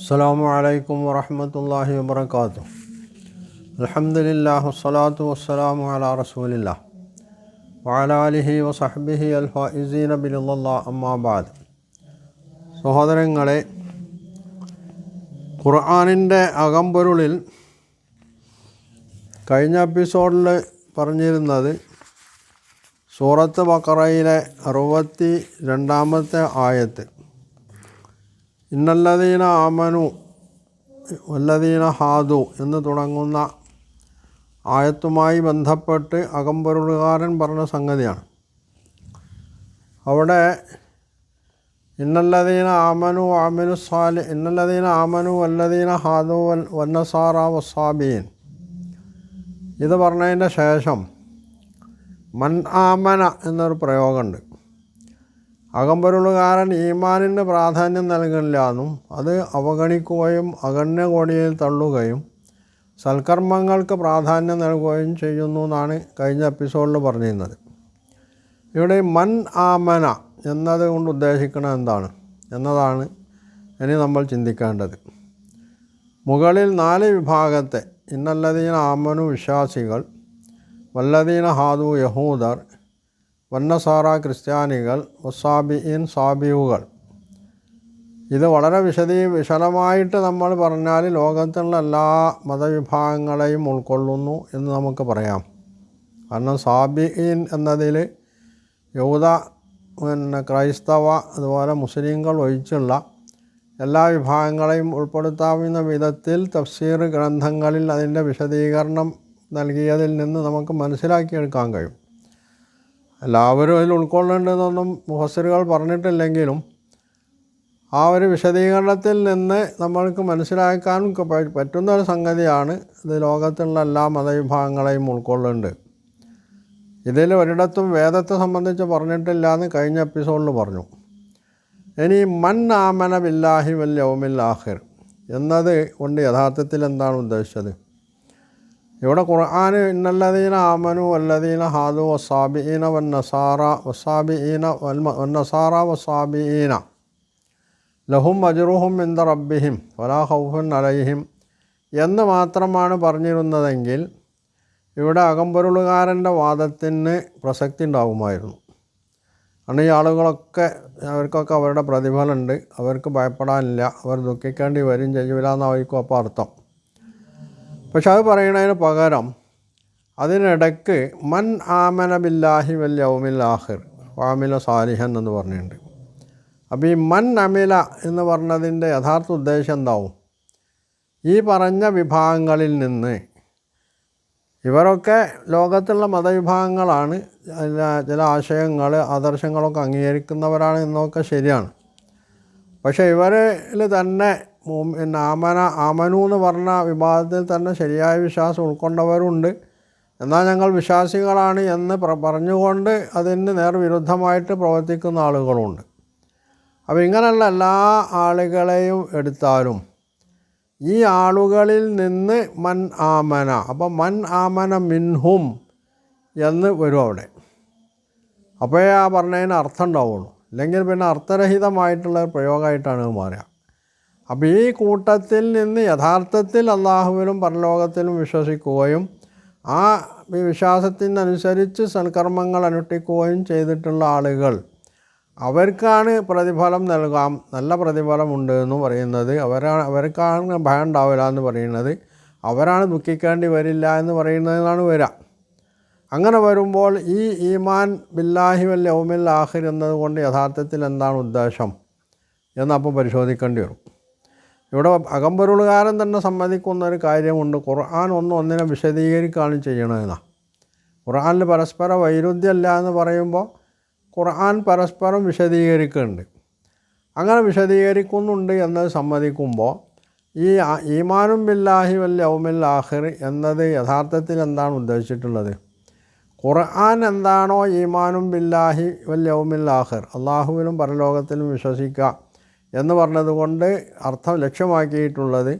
അസ്സലാമു അലൈക്കും വറഹ്മത്തുള്ളാഹി വബറകാതുഹു. അൽഹംദുലില്ലാഹി വസ്സലാത്തു വസ്സലാമു അലാ റസൂലില്ലാഹ് വഅലാ ആലിഹി വസഹ്ബിഹി അൽ ഫായിസീന ബില്ലാഹ് അമ്മാ ബഅദ്. സഹോദരങ്ങളെ, ഖുർആനിൻ്റെ അകമ്പൊരുളിൽ കഴിഞ്ഞ എപ്പിസോഡിൽ പറഞ്ഞിരുന്നത് സൂറത്ത് ബഖറയിലെ 62-ാമത്തെ ആയത്ത്, ഇന്നല്ലദീന ആമനു വല്ലദീന ഹാദു എന്ന് തുടങ്ങുന്ന ആയത്തുമായി ബന്ധപ്പെട്ട് അകമ്പൊരുളുകാരൻ പറഞ്ഞ സംഗതിയാണ്. അവിടെ ഇന്നല്ലദീന ആമനു വല്ലദീന ഹാദു വന്നസാറ വസ്സാബീൻ ഇത് പറഞ്ഞതിൻ്റെ ശേഷം മൻ ആമന എന്നൊരു പ്രയോഗമുണ്ട്. അകമ്പൊരുളുകാരൻ ഈമാനിന് പ്രാധാന്യം നൽകില്ല എന്നും അത് അവഗണിക്കുകയും അഗണ്യകോടിയിൽ തള്ളുകയും സൽക്കർമ്മങ്ങൾക്ക് പ്രാധാന്യം നൽകുകയും ചെയ്യുന്നു എന്നാണ് കഴിഞ്ഞ എപ്പിസോഡിൽ പറഞ്ഞിരുന്നത്. ഇവിടെ മൻ ആമന എന്നത് കൊണ്ട് ഉദ്ദേശിക്കുന്നത് എന്താണ് എന്നതാണ് ഇനി നമ്മൾ ചിന്തിക്കേണ്ടത്. മുകളിൽ 4 വിഭാഗത്തെ, ഇന്നല്ലദീന ആമനു വിശ്വാസികൾ, വല്ലദീന ഹാദു യഹൂദർ, വന്നസാറ ക്രിസ്ത്യാനികൾ, വസാബിഈൻ സാബിയുകൾ, ഇത് വളരെ വിശദമായിട്ട് നമ്മൾ പറഞ്ഞാൽ ലോകത്തുള്ള എല്ലാ മതവിഭാഗങ്ങളെയും ഉൾക്കൊള്ളുന്നു എന്ന് നമുക്ക് പറയാം. കാരണം സാബിഈൻ എന്നതിൽ യഹൂദ, ക്രൈസ്തവ, അതുപോലെ മുസ്ലിങ്ങൾ ഒഴിച്ചുള്ള എല്ലാ വിഭാഗങ്ങളെയും ഉൾപ്പെടുത്താവുന്ന വിധത്തിൽ തഫ്സീർ ഗ്രന്ഥങ്ങളിൽ അതിൻ്റെ വിശദീകരണം നൽകിയതിൽ നിന്ന് നമുക്ക് മനസ്സിലാക്കിയെടുക്കാൻ കഴിയും. എല്ലാവരും അതിൽ ഉൾക്കൊള്ളേണ്ടതെന്നൊന്നും മുഫസ്സിറുകൾ പറഞ്ഞിട്ടില്ലെങ്കിലും ആ ഒരു വിശദീകരണത്തിൽ നിന്ന് നമ്മൾക്ക് മനസ്സിലാക്കാൻ പറ്റുന്ന ഒരു സംഗതിയാണ് ഇത് ലോകത്തുള്ള എല്ലാ മതവിഭാഗങ്ങളെയും ഉൾക്കൊള്ളുന്നുണ്ട്. ഇതിൽ ഒരിടത്തും വേദത്തെ സംബന്ധിച്ച് പറഞ്ഞിട്ടില്ല എന്ന് കഴിഞ്ഞ എപ്പിസോഡിൽ പറഞ്ഞു. ഇനി മൻ ആമന ബില്ലാഹി വൽ യൗമിൽ ആഖിർ എന്നത് കൊണ്ട് യഥാർത്ഥത്തിൽ എന്താണ് ഉദ്ദേശിച്ചത്? ഇവിടെ ഖുർആൻ ഇന്നല്ലദീന ആമനു വല്ലദീന ഹാദു വസ്സാബിഈന വന്നസാറ വസ്സാബിഈന ലഹും അജ്റുഹും ഇൻദ റബ്ബിഹിം വലാ ഖൗഫുൻ അലൈഹിം എന്ന് മാത്രമാണ് പറഞ്ഞിരുന്നതെങ്കിൽ ഇവിടെ അകമ്പൊരുളുകാരൻ്റെ വാദത്തിന് പ്രസക്തി ഉണ്ടാകുമായിരുന്നു. കാരണം ഈ ആളുകളൊക്കെ അവർക്കൊക്കെ അവരുടെ പ്രതിഫലമുണ്ട്, അവർക്ക് ഭയപ്പെടാനില്ല, അവർ ദുഃഖിക്കേണ്ടി വരും ചെയ്യില്ല എന്നായിരിക്കും അപ്പോൾ അർത്ഥം. പക്ഷെ അത് പറയുന്നതിന് പകരം അതിനിടയ്ക്ക് മൻ ആമന ബില്ലാഹി വൽ യൗമിൽ ആഖിർ വഅമില സാലിഹൻ എന്ന് പറഞ്ഞിട്ടുണ്ട്. അപ്പോൾ ഈ മൻ അമില എന്ന് പറഞ്ഞതിൻ്റെ യഥാർത്ഥ ഉദ്ദേശം എന്താവും? ഈ പറഞ്ഞ വിഭാഗങ്ങളിൽ നിന്ന് ഇവരൊക്കെ ലോകത്തുള്ള മതവിഭാഗങ്ങളാണ്, ചില ആശയങ്ങൾ ആദർശങ്ങളൊക്കെ അംഗീകരിക്കുന്നവരാണ് എന്നൊക്കെ ശരിയാണ്. പക്ഷേ ഇവരിൽ തന്നെ ആമനു എന്ന് പറഞ്ഞ വിഭാഗത്തിൽ തന്നെ ശരിയായ വിശ്വാസം ഉൾക്കൊണ്ടവരുണ്ട്. എന്നാൽ ഞങ്ങൾ വിശ്വാസികളാണ് എന്ന് പറഞ്ഞുകൊണ്ട് അതിന് നേർവിരുദ്ധമായിട്ട് പ്രവർത്തിക്കുന്ന ആളുകളുണ്ട്. അപ്പോൾ ഇങ്ങനെയുള്ള എല്ലാ ആളുകളെയും എടുത്താലും ഈ ആളുകളിൽ നിന്ന് മൻ ആമന, അപ്പോൾ മൻ ആമന മിൻഹും എന്ന് വരും അവിടെ. അപ്പോഴേ ആ പറഞ്ഞതിന് അർത്ഥം ഉണ്ടാവുള്ളൂ. അല്ലെങ്കിൽ പിന്നെ അർത്ഥരഹിതമായിട്ടുള്ള പ്രയോഗമായിട്ടാണ് മാറുക. അപ്പോൾ ഈ കൂട്ടത്തിൽ നിന്ന് യഥാർത്ഥത്തിൽ അള്ളാഹുവിലും പരലോകത്തിലും വിശ്വസിക്കുകയും ആ വിശ്വാസത്തിനനുസരിച്ച് സൽക്കർമ്മങ്ങൾ അനുഷ്ഠിക്കുകയും ചെയ്തിട്ടുള്ള ആളുകൾ, അവർക്കാണ് പ്രതിഫലം നൽകാം, നല്ല പ്രതിഫലമുണ്ട് എന്ന് പറയുന്നത്. അവർക്കാണ് ഭയം ഉണ്ടാവില്ല എന്ന് പറയുന്നത്, അവരാണ് ദുഃഖിക്കേണ്ടി വരില്ല എന്ന് പറയുന്നതിനാണ് വരിക. അങ്ങനെ വരുമ്പോൾ ഈ ഈമാൻ ബില്ലാഹി വൽ യൗമിൽ ആഖിർ എന്നതുകൊണ്ട് യഥാർത്ഥത്തിൽ എന്താണ് ഉദ്ദേശം എന്നപ്പോൾ പരിശോധിക്കേണ്ടി വരും. ഇവിടെ അകമ്പൊരുളുകാരൻ തന്നെ സമ്മതിക്കുന്ന ഒരു കാര്യമുണ്ട്. ഖുർആൻ ഒന്നിനെ വിശദീകരിക്കുകയാണ് ചെയ്യണമെന്നാണ്. ഖുർആനിൽ പരസ്പര വൈരുദ്ധ്യമല്ല എന്ന് പറയുമ്പോൾ ഖുർആൻ പരസ്പരം വിശദീകരിക്കുന്നുണ്ട്. അങ്ങനെ വിശദീകരിക്കുന്നുണ്ട് എന്നത് സമ്മതിക്കുമ്പോൾ ഈ ഈമാനും ബില്ലാഹി വൽ യൗമിൽ ആഖിർ എന്നത് യഥാർത്ഥത്തിൽ എന്താണ് ഉദ്ദേശിച്ചിട്ടുള്ളത്? ഖുർആൻ എന്താണോ ഈമാനും ബില്ലാഹി വൽ യൗമിൽ ആഖിർ, അള്ളാഹുവിലും പരലോകത്തിലും വിശ്വസിക്കുക എന്ന് പറഞ്ഞതുകൊണ്ട് അർത്ഥം ലക്ഷ്യമാക്കിയിട്ടുള്ളത്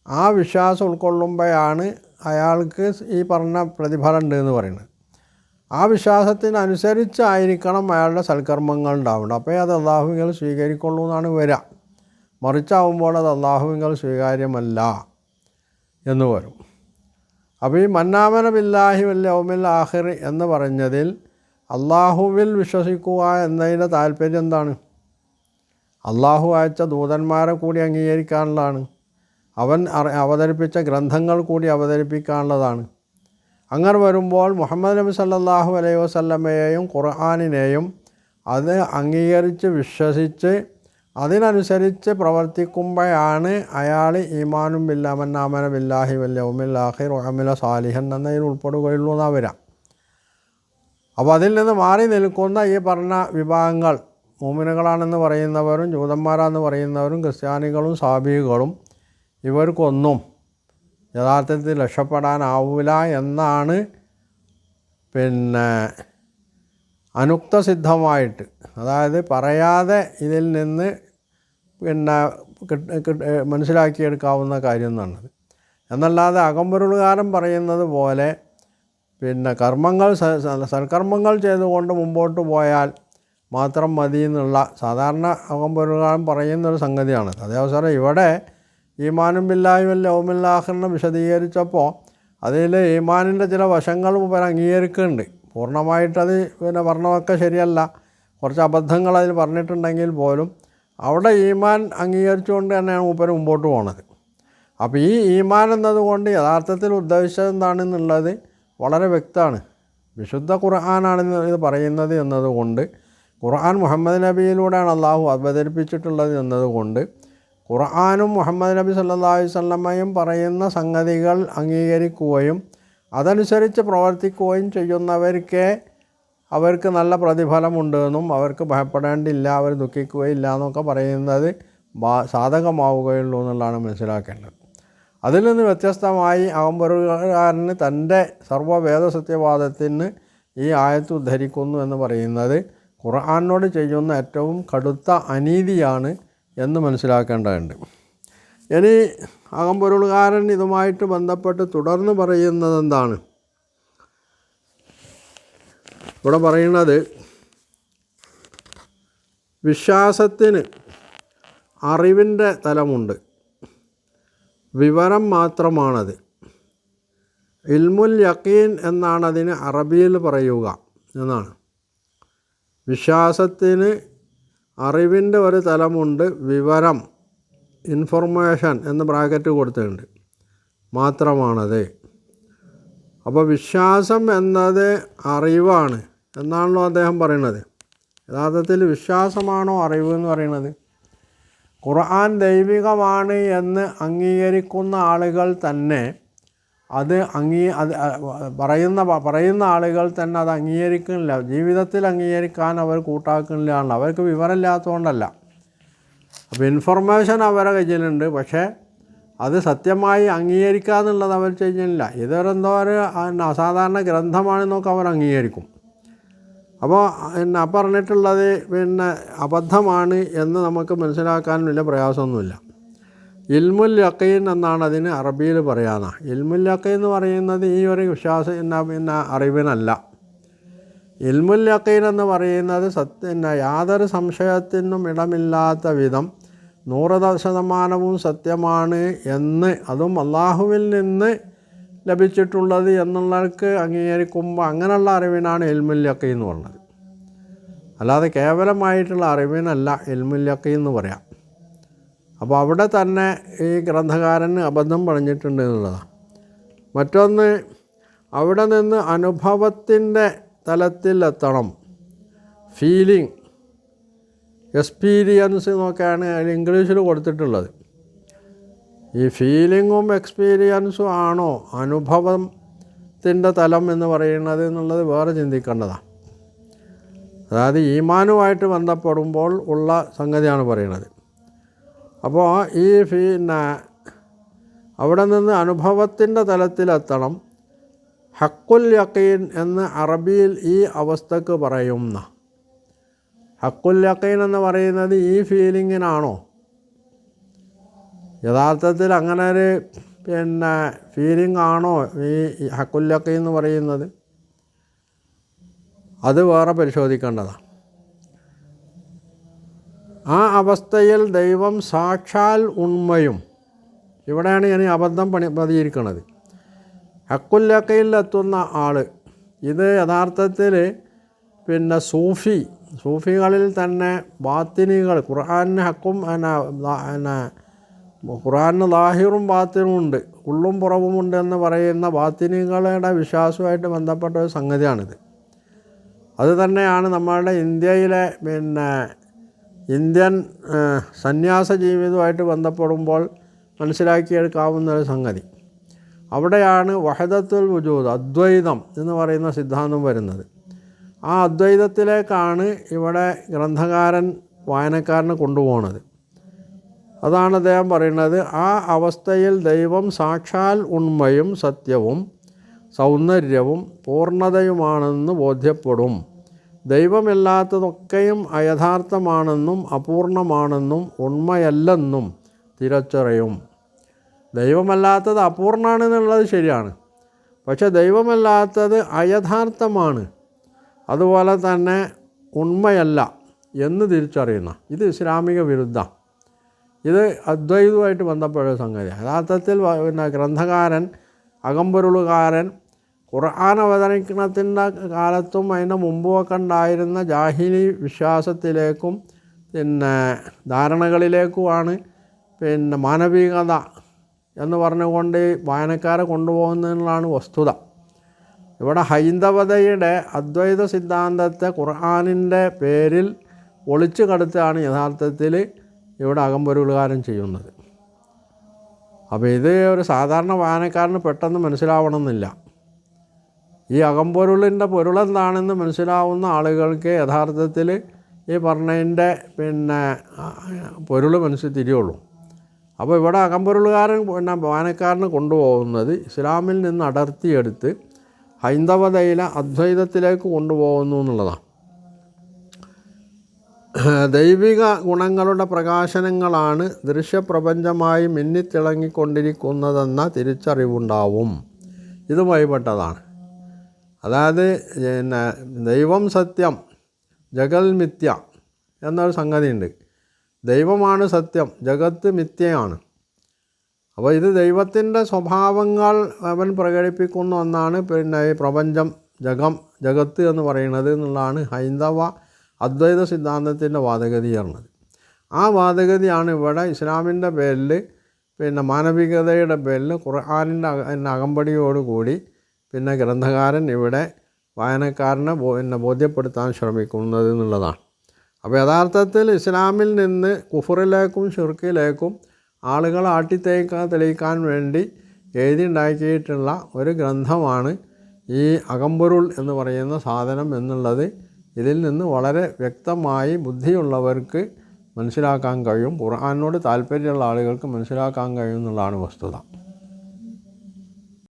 ആ വിശ്വാസം ഉൾക്കൊള്ളുമ്പോഴാണ് അയാൾക്ക് ഈ പറഞ്ഞ പ്രതിഫലം ഉണ്ട് എന്ന് പറയുന്നത്. ആ വിശ്വാസത്തിനനുസരിച്ചായിരിക്കണം അയാളുടെ സൽക്കർമ്മങ്ങൾ ഉണ്ടാവേണ്ടത്. അപ്പോൾ അത് അള്ളാഹുവിൽ സ്വീകരിക്കുള്ളൂ എന്നാണ് വരിക. മറിച്ചാവുമ്പോൾ അത് അള്ളാഹുവിങ്കൽ സ്വീകാര്യമല്ല എന്ന് വരും. അപ്പോൾ ഈ മന്നാമന ബില്ലാഹി വൽ യൗമിൽ ആഖിർ എന്ന് പറഞ്ഞതിൽ അള്ളാഹുവിൽ വിശ്വസിക്കുക എന്നതിൻ്റെ താല്പര്യം എന്താണ്? അള്ളാഹു അയച്ച ദൂതന്മാരെ കൂടി അംഗീകരിക്കാനുള്ളതാണ്. അവൻ അവതരിപ്പിച്ച ഗ്രന്ഥങ്ങൾ കൂടി അവതരിപ്പിക്കാനുള്ളതാണ്. അങ്ങനെ വരുമ്പോൾ മുഹമ്മദ് നബി സല്ലല്ലാഹു അലൈഹി വസല്ലമയെയും ഖുർആനിനെയും അത് അംഗീകരിച്ച് വിശ്വസിച്ച് അതിനനുസരിച്ച് പ്രവർത്തിക്കുമ്പോഴാണ് അയാൾ ഈമാനും ബില്ലാ മന്നാമന ബില്ലാഹി വൽ യൗമിൽ ആഖിർ വഅമില സാലിഹൻ എന്നതിൽ ഉൾപ്പെടുകയുള്ളൂ എന്നാണ് വരിക. അപ്പോൾ അതിൽ നിന്ന് മാറി നിൽക്കുന്ന ഈ പറഞ്ഞ വിഭാഗങ്ങൾ മുഅ്മിനുകളാണെന്ന് പറയുന്നവരും ജൂതന്മാരാണെന്ന് പറയുന്നവരും ക്രിസ്ത്യാനികളും സാബികളും ഇവർക്കൊന്നും യഥാർത്ഥത്തിൽ രക്ഷപ്പെടാനാവില്ല എന്നാണ് അനുക്തസിദ്ധമായിട്ട്, അതായത് പറയാതെ ഇതിൽ നിന്ന് മനസ്സിലാക്കിയെടുക്കാവുന്ന കാര്യം എന്നാണ്. എന്നല്ലാതെ അകമ്പൊരുളുകാരൻ പറയുന്നത് പോലെ സൽക്കർമ്മങ്ങൾ ചെയ്തുകൊണ്ട് മുമ്പോട്ട് പോയാൽ മാത്രം മതി എന്നുള്ള സാധാരണ അകമ്പൊരുളുകാരൻ പറയുന്നൊരു സംഗതിയാണ്. അതേവസരം ഇവിടെ ഈമാനും ബില്ലാഹി വൽ യൗമിൽ ആഖിറിനെ വിശദീകരിച്ചപ്പോൾ അതിൽ ഈമാനിൻ്റെ ചില വശങ്ങൾ മൂപ്പർ അംഗീകരിക്കുന്നുണ്ട്. പൂർണ്ണമായിട്ടത് പറഞ്ഞതൊക്കെ ശരിയല്ല, കുറച്ച് അബദ്ധങ്ങൾ അതിൽ പറഞ്ഞിട്ടുണ്ടെങ്കിൽ പോലും അവിടെ ഈമാൻ അംഗീകരിച്ചുകൊണ്ട് തന്നെയാണ് മൂപ്പർ മുമ്പോട്ട് പോകുന്നത്. അപ്പോൾ ഈ ഈമാൻ എന്നതുകൊണ്ട് യഥാർത്ഥത്തിൽ ഉദ്ദേശിച്ചത് എന്താണെന്നുള്ളത് വളരെ വ്യക്തമാണ്. വിശുദ്ധ ഖുർആനാണ് ഇത് പറയുന്നത് എന്നതുകൊണ്ട്, ഖുർആൻ മുഹമ്മദ് നബിയിലൂടെയാണ് അള്ളാഹു അവതരിപ്പിച്ചിട്ടുള്ളത് എന്നതുകൊണ്ട് ഖുർആനും മുഹമ്മദ് നബി സല്ലല്ലാഹു അലൈഹി വസല്ലമയും പറയുന്ന സംഗതികൾ അംഗീകരിക്കുകയും അതനുസരിച്ച് പ്രവർത്തിക്കുകയും ചെയ്യുന്നവർക്ക് അവർക്ക് നല്ല പ്രതിഫലമുണ്ടെന്നും അവർക്ക് ഭയപ്പെടേണ്ടില്ല, അവർ ദുഃഖിക്കുകയില്ല എന്നൊക്കെ പറയുന്നത് സാധകമാവുകയുള്ളൂ എന്നുള്ളതാണ് മനസ്സിലാക്കേണ്ടത്. അതിൽ നിന്ന് വ്യത്യസ്തമായി അകമ്പൊരുകാരന് തൻ്റെ സർവ്വവേദ സത്യവാദത്തിന് ഈ ആയത്ത് ഉദ്ധരിക്കുന്നു എന്ന് പറയുന്നത് ഖുർആനോട് ചെയ്യുന്ന ഏറ്റവും കടുത്ത അനീതിയാണ് എന്ന് മനസ്സിലാക്കേണ്ടതുണ്ട്. ഇനി അകമ്പൊരുളുകാരൻ ഇതുമായിട്ട് ബന്ധപ്പെട്ട് തുടർന്ന് പറയുന്നത് എന്താണ്? ഇവിടെ പറയുന്നത് വിശ്വാസത്തിന് അറിവിൻ്റെ തലമുണ്ട്, വിവരം മാത്രമാണത്. ഇൽമുൽ യഖീൻ എന്നാണ് അതിന് അറബിയിൽ പറയുക എന്നാണ്. വിശ്വാസത്തിന് അറിവിൻ്റെ ഒരു തലമുണ്ട്, വിവരം ഇൻഫർമേഷൻ എന്ന് ബ്രാക്കറ്റ് കൊടുത്തിട്ടുണ്ട്, മാത്രമാണത്. അപ്പോൾ വിശ്വാസം എന്നത് അറിവാണ് എന്നാണല്ലോ അദ്ദേഹം പറയുന്നത്. യഥാർത്ഥത്തിൽ വിശ്വാസമാണോ അറിവ് എന്ന് പറയുന്നത്? ഖുർആൻ ദൈവികമാണ് എന്ന് അംഗീകരിക്കുന്ന ആളുകൾ തന്നെ അത് പറയുന്ന ആളുകൾ തന്നെ അത് അംഗീകരിക്കുന്നില്ല, ജീവിതത്തിൽ അംഗീകരിക്കാൻ അവർ കൂട്ടാക്കുന്നില്ല. അവർക്ക് വിവരമില്ലാത്തതുകൊണ്ടല്ല. അപ്പോൾ ഇൻഫർമേഷൻ അവരുടെ കയ്യിലുണ്ട്, പക്ഷേ അത് സത്യമായി അംഗീകരിക്കുക എന്നുള്ളത് അവർ ചെയ്യുന്നില്ല. ഇതൊരെന്തോ ഒരു അസാധാരണ ഗ്രന്ഥമാണെന്നൊക്കെ അവർ അംഗീകരിക്കും. അപ്പോൾ പറഞ്ഞിട്ടുള്ളത് അബദ്ധമാണ് എന്ന് നമുക്ക് മനസ്സിലാക്കാൻ വലിയ പ്രയാസമൊന്നുമില്ല. ഇൽമുൽ യഖീൻ എന്നാണ് അതിന് അറബിയിൽ പറയാനാ. ഇൽമുൽ യഖീൻ എന്ന് പറയുന്നത് ഈ ഒരു വിശ്വാസം അറിവിനല്ല. ഇൽമുൽ യഖീൻ എന്ന് പറയുന്നത് യാതൊരു സംശയത്തിനും ഇടമില്ലാത്ത വിധം 100% സത്യമാണ് എന്ന്, അതും അള്ളാഹുവിൽ നിന്ന് ലഭിച്ചിട്ടുള്ളത് എന്നുള്ളവർക്ക് അംഗീകരിക്കുമ്പോൾ അങ്ങനെയുള്ള അറിവിനാണ് ഇൽമുൽ യഖീൻ എന്ന് പറയുന്നത്. അല്ലാതെ കേവലമായിട്ടുള്ള അറിവിനല്ല ഇൽമുൽ യഖീൻ എന്ന് പറയാം. അപ്പോൾ അവിടെ തന്നെ ഈ ഗ്രന്ഥകാരന് അബദ്ധം പറഞ്ഞിട്ടുണ്ട് എന്നുള്ളതാണ്. മറ്റൊന്ന്, അവിടെ നിന്ന് അനുഭവത്തിൻ്റെ തലത്തിലെത്തണം. ഫീലിംഗ്, എക്സ്പീരിയൻസ് എന്നൊക്കെയാണ് അതിൽ ഇംഗ്ലീഷിൽ കൊടുത്തിട്ടുള്ളത്. ഈ ഫീലിങ്ങും എക്സ്പീരിയൻസും ആണോ അനുഭവത്തിൻ്റെ തലം എന്ന് പറയുന്നത് എന്നുള്ളത് വേറെ ചിന്തിക്കേണ്ടതാണ്. അതായത് ഈമാനുമായിട്ട് ബന്ധപ്പെടുമ്പോൾ ഉള്ള സംഗതിയാണ് പറയുന്നത്. അപ്പോൾ ഈ അവിടെ നിന്ന് അനുഭവത്തിൻ്റെ തലത്തിലെത്തണം. ഹക്കുൽ യഖീൻ എന്ന് അറബിയിൽ ഈ അവസ്ഥക്ക് പറയുന്ന, ഹക്കുൽ യഖീൻ എന്ന് പറയുന്നത് ഈ ഫീലിങ്ങിനാണോ? യഥാർത്ഥത്തിൽ അങ്ങനെ ഒരു ഫീലിംഗ് ആണോ ഈ ഹക്കുൽ യഖീൻ എന്ന് പറയുന്നത്? അത് വേറെ പരിശോധിക്കേണ്ടതാണ്. ആ അവസ്ഥയിൽ ദൈവം സാക്ഷാൽ ഉണ്മയും, ഇവിടെയാണ് ഞാൻ അബദ്ധം പതിയിരിക്കുന്നത്. ഹക്കുല്ലക്കയിലെത്തുന്ന ആൾ, ഇത് യഥാർത്ഥത്തിൽ പിന്നെ സൂഫികളിൽ തന്നെ ബാത്തിനികൾ, ഖുർആനിന് ഹക്കും ഖുർആനിന് ലാഹിറും ബാത്തിനും ഉണ്ട്, ഉള്ളും പുറവുമുണ്ട് എന്ന് പറയുന്ന ബാത്തിനികളുടെ വിശ്വാസവുമായിട്ട് ബന്ധപ്പെട്ട ഒരു സംഗതിയാണിത്. അത് തന്നെയാണ് നമ്മളുടെ ഇന്ത്യയിലെ ഇന്ത്യൻ സന്യാസ ജീവിതവുമായിട്ട് ബന്ധപ്പെടുമ്പോൾ മനസ്സിലാക്കിയെടുക്കാവുന്ന ഒരു സംഗതി. അവിടെയാണ് വഹദത്തുൽ വുജൂദ്, അദ്വൈതം എന്ന് പറയുന്ന സിദ്ധാന്തം വരുന്നത്. ആ അദ്വൈതത്തിലേക്കാണ് ഇവിടെ ഗ്രന്ഥകാരൻ വായനക്കാരനെ കൊണ്ടുപോകുന്നത്. അതാണ് അദ്ദേഹം പറയുന്നത്, ആ അവസ്ഥയിൽ ദൈവം സാക്ഷാൽ ഉണ്മയും സത്യവും സൗന്ദര്യവും പൂർണ്ണതയുമാണെന്ന് ബോധ്യപ്പെടും. ദൈവമില്ലാത്തതൊക്കെയും അയഥാർത്ഥമാണെന്നും അപൂർണമാണെന്നും ഉണ്മയല്ലെന്നും തിരിച്ചറിയും. ദൈവമല്ലാത്തത് അപൂർണ്ണമാണെന്നുള്ളത് ശരിയാണ്, പക്ഷെ ദൈവമല്ലാത്തത് അയഥാർത്ഥമാണ്, അതുപോലെ തന്നെ ഉണ്മയല്ല എന്ന് തിരിച്ചറിയുന്ന ഇത് ഇസ്ലാമിക വിരുദ്ധ, ഇത് അദ്വൈതവുമായിട്ട് ബന്ധപ്പെട്ട സംഗതിയാണ്. യഥാർത്ഥത്തിൽ ഗ്രന്ഥകാരൻ, അകമ്പൊരുളുകാരൻ ഖുർആൻ അവതരിക്കണത്തിൻ്റെ കാലത്തും അതിൻ്റെ മുമ്പുമൊക്കെ ഉണ്ടായിരുന്ന ജാഹിലി വിശ്വാസത്തിലേക്കും ധാരണകളിലേക്കുമാണ് മാനവികത എന്ന് പറഞ്ഞുകൊണ്ട് വായനക്കാരെ കൊണ്ടുപോകുന്നതിനുള്ളതാണ് വസ്തുത. ഇവിടെ ഹൈന്ദവതയുടെ അദ്വൈത സിദ്ധാന്തത്തെ ഖുർആനിൻ്റെ പേരിൽ ഒളിച്ചു കടത്താണ് യഥാർത്ഥത്തിൽ ഇവിടെ അകമ്പൊരുളുകാരൻ ചെയ്യുന്നത്. അപ്പോൾ ഇത് ഒരു സാധാരണ വായനക്കാരന് പെട്ടെന്ന് മനസ്സിലാവണമെന്നില്ല. ഈ അകമ്പൊരുളിൻ്റെ പൊരുളെന്താണെന്ന് മനസ്സിലാവുന്ന ആളുകൾക്ക് യഥാർത്ഥത്തിൽ ഈ പറഞ്ഞതിൻ്റെ പൊരുൾ തിരിയുള്ളൂ. അപ്പോൾ ഇവിടെ അകമ്പൊരുളുകാരൻ വായനക്കാരന് കൊണ്ടുപോകുന്നത് ഇസ്ലാമിൽ നിന്ന് അടർത്തിയെടുത്ത് ഹൈന്ദവതയിലെ അദ്വൈതത്തിലേക്ക് കൊണ്ടുപോകുന്നു എന്നുള്ളതാണ്. ദൈവിക ഗുണങ്ങളുടെ പ്രകാശനങ്ങളാണ് ദൃശ്യപ്രപഞ്ചമായി മിന്നിത്തിളങ്ങിക്കൊണ്ടിരിക്കുന്നതെന്ന തിരിച്ചറിവുണ്ടാവും. ഇതുമായി പെട്ടതാണ്. അതായത് ദൈവം സത്യം, ജഗൽ മിഥ്യ എന്നൊരു സംഗതിയുണ്ട്. ദൈവമാണ് സത്യം, ജഗത്ത് മിഥ്യയാണ്. അപ്പോൾ ഇത് ദൈവത്തിൻ്റെ സ്വഭാവങ്ങൾ അവൻ പ്രകടിപ്പിക്കുന്ന ഒന്നാണ് ഈ പ്രപഞ്ചം, ജഗത്ത് എന്ന് പറയുന്നത് എന്നുള്ളതാണ് ഹൈന്ദവ അദ്വൈത സിദ്ധാന്തത്തിൻ്റെ വാദഗതിയാണത്. ആ വാദഗതിയാണ് ഇവിടെ ഇസ്ലാമിൻ്റെ പേരിൽ മാനവികതയുടെ പേരിൽ ഖുർആനിൻ്റെ അകമ്പടിയോടുകൂടി ഗ്രന്ഥകാരൻ ഇവിടെ വായനക്കാരനെ ബോധ്യപ്പെടുത്താൻ ശ്രമിക്കുന്നത് എന്നുള്ളതാണ്. അപ്പോൾ യഥാർത്ഥത്തിൽ ഇസ്ലാമിൽ നിന്ന് കുഫറിലേക്കും ഷിർക്കിലേക്കും ആളുകളെ തെളിയിക്കാൻ വേണ്ടി എഴുതിയുണ്ടാക്കിയിട്ടുള്ള ഒരു ഗ്രന്ഥമാണ് ഈ അകമ്പൊരുൾ എന്ന് പറയുന്ന സാധനം എന്നുള്ളത് ഇതിൽ നിന്ന് വളരെ വ്യക്തമായി ബുദ്ധിയുള്ളവർക്ക് മനസ്സിലാക്കാൻ കഴിയും. ഖുർആനോട് താല്പര്യമുള്ള ആളുകൾക്ക് മനസ്സിലാക്കാൻ കഴിയും എന്നുള്ളതാണ് വസ്തുത.